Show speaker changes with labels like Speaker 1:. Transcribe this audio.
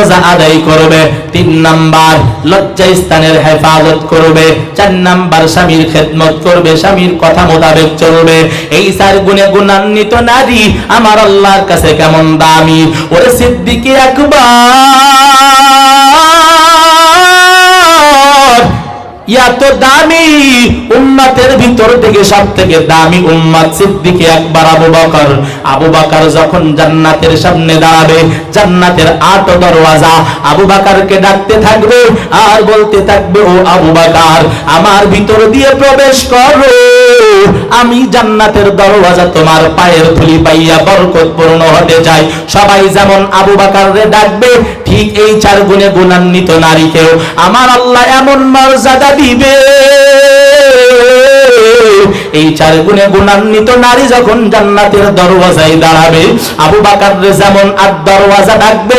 Speaker 1: রোজা আদায় করবে, 3 নাম্বার লজ্জা স্থানের হেফাজত করবে, 4 নাম্বার স্বামীর খেদমত করবে, স্বামীর কথা মোতাবেক চলবে। এই 4 গুণে গুণান্বিত নারী আমার আল্লাহর কাছে কেমন দামি। ওরে সিদ্দিকে আকবার এত দামি উম্মতের ভিতর থেকে সবথেকে দামি উম্মত সিদ্দিকে আকবর আবু বকর। আবু বকর যখন জান্নাতের সামনে দাঁড়াবে, জান্নাতের 8 দরওয়াজা আবু বকরকে ডাকতে থাকবে আর বলতে থাকবে, ও আবু বকর আমার ভিতর দিয়ে প্রবেশ করো, আমি জান্নাতের দরওয়াজা তোমার পায়ের ধুলি পাইয়া বরকতপূর্ণ হতে চাই। সবাই যেমন আবু বকরকে ডাকবে, ঠিক এই 4 গুণে গুণান্বিত নারীকেও আমার আল্লাহ এমন মর্যাদা দিবে। এই 4 গুণে গুণান্বিত নারী যখন জান্নাতের দরওয়াজায় দাঁড়াবে, আবু বকর যেমন 8 দরওয়াজা ডাকবে,